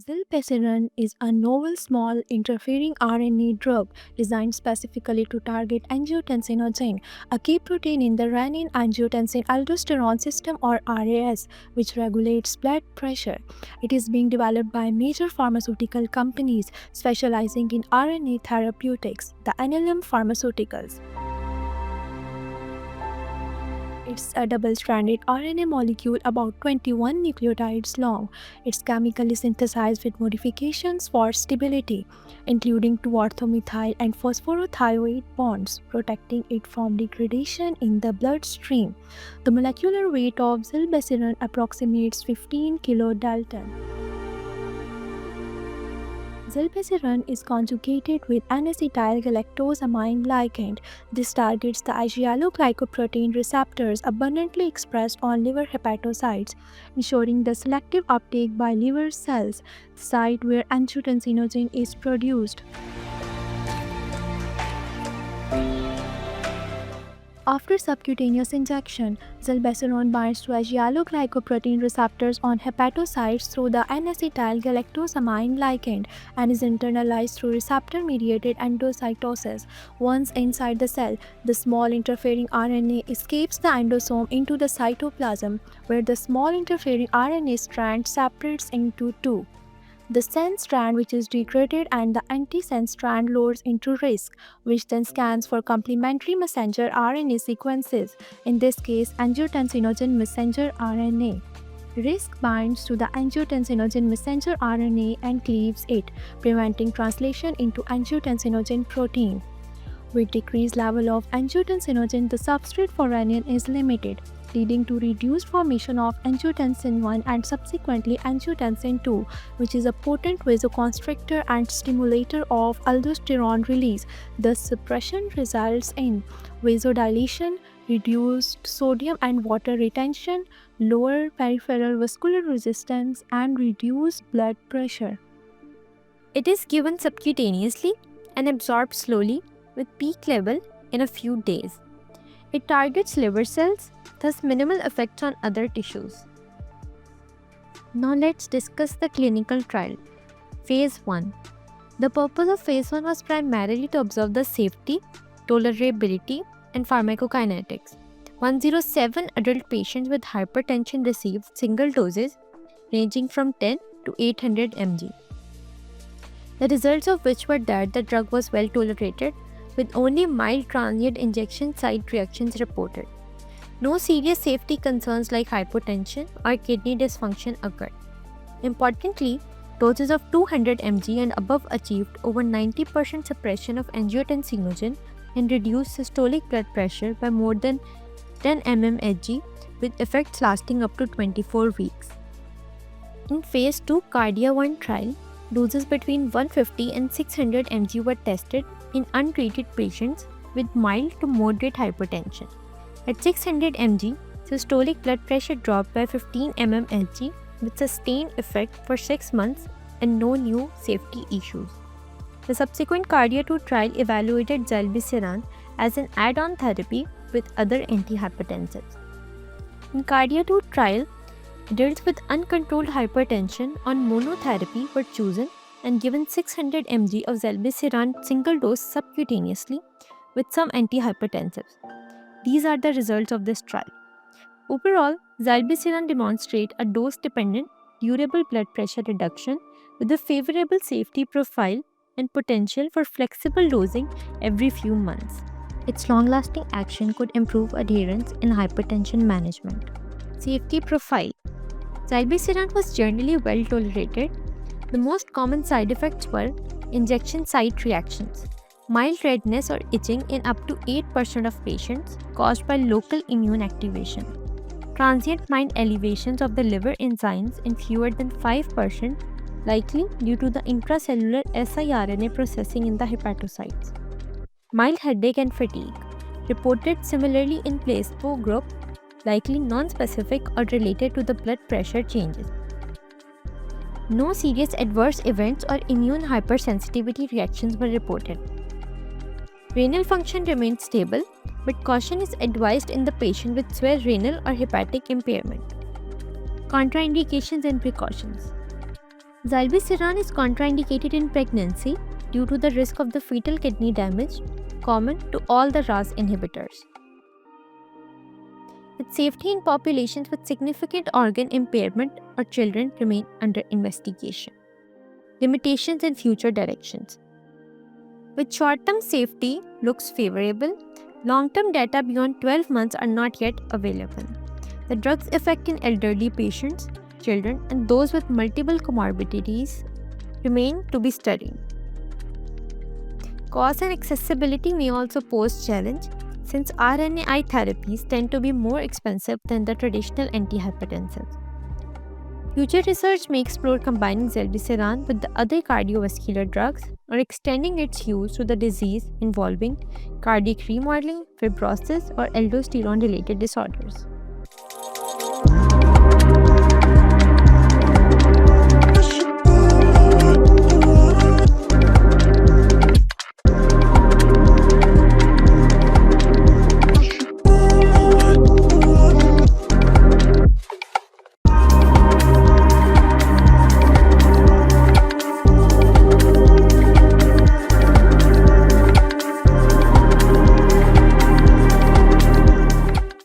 Zilpesiran is a novel small interfering RNA drug designed specifically to target angiotensinogen, a key protein in the renin-angiotensin-aldosterone system or RAS, which regulates blood pressure. It is being developed by major pharmaceutical companies specializing in RNA therapeutics, the Alnylam Pharmaceuticals. It's a double-stranded RNA molecule about 21 nucleotides long. It's chemically synthesized with modifications for stability, including two orthomethyl and phosphorothioate bonds, protecting it from degradation in the bloodstream. The molecular weight of zilebesiran approximates 15 kilodalton. Zilebesiran is conjugated with N-acetyl-galactosamine ligand. This targets the IgA-glycoprotein receptors abundantly expressed on liver hepatocytes, ensuring the selective uptake by liver cells, the site where angiotensinogen is produced. After subcutaneous injection, zilebesiran binds to IgA-glycoprotein receptors on hepatocytes through the N-acetyl-galactosamine ligand and is internalized through receptor-mediated endocytosis. Once inside the cell, the small interfering RNA escapes the endosome into the cytoplasm, where the small interfering RNA strand separates into two. The sense strand, which is degraded, and the antisense strand loads into RISC, which then scans for complementary messenger RNA sequences, in this case angiotensinogen messenger RNA. RISC binds to the angiotensinogen messenger RNA and cleaves it, preventing translation into angiotensinogen protein. With decreased level of angiotensinogen, the substrate for renin is limited, leading to reduced formation of angiotensin 1 and subsequently angiotensin 2, which is a potent vasoconstrictor and stimulator of aldosterone release. Thus, suppression results in vasodilation, reduced sodium and water retention, lower peripheral vascular resistance, and reduced blood pressure. It is given subcutaneously and absorbed slowly with peak level in a few days. It targets liver cells, thus minimal effects on other tissues. Now let's discuss the clinical trial. Phase 1. The purpose of Phase 1 was primarily to observe the safety, tolerability, and pharmacokinetics. 107 adult patients with hypertension received single doses ranging from 10 to 800 mg. The results of which were that the drug was well tolerated, with only mild transient injection site reactions reported. No serious safety concerns like hypotension or kidney dysfunction occurred. Importantly, doses of 200 mg and above achieved over 90% suppression of angiotensinogen and reduced systolic blood pressure by more than 10 mmHg, with effects lasting up to 24 weeks. In Phase 2 KARDIA-1 trial, doses between 150 and 600 mg were tested in untreated patients with mild to moderate hypertension. At 600 mg, systolic blood pressure dropped by 15 mmHg with sustained effect for 6 months and no new safety issues. The subsequent KARDIA-2 trial evaluated zilebesiran as an add-on therapy with other antihypertensives. In KARDIA-2 trial, adults with uncontrolled hypertension on monotherapy were chosen and given 600 mg of zilebesiran single dose subcutaneously with some antihypertensives. These are the results of this trial. Overall, zilebesiran demonstrates a dose-dependent, durable blood pressure reduction with a favorable safety profile and potential for flexible dosing every few months. Its long-lasting action could improve adherence in hypertension management. Safety profile. Zilebesiran was generally well tolerated. The most common side effects were injection site reactions, mild redness or itching in up to 8% of patients caused by local immune activation, transient mild elevations of the liver enzymes in fewer than 5%, likely due to the intracellular siRNA processing in the hepatocytes, mild headache and fatigue, reported similarly in placebo group, likely non-specific or related to the blood pressure changes. No serious adverse events or immune hypersensitivity reactions were reported. Renal function remained stable, but caution is advised in the patient with severe renal or hepatic impairment. Contraindications and precautions. Zilebesiran is contraindicated in pregnancy due to the risk of the fetal kidney damage common to all the RAS inhibitors. Its safety in populations with significant organ impairment or children remain under investigation. Limitations and future directions. With short-term safety looks favorable, long-term data beyond 12 months are not yet available. The drug's effect in elderly patients, children, and those with multiple comorbidities remain to be studied. Cost and accessibility may also pose challenge since RNAi therapies tend to be more expensive than the traditional antihypertensives. Future research may explore combining zilebesiran with the other cardiovascular drugs or extending its use to the disease involving cardiac remodeling, fibrosis, or aldosterone-related disorders.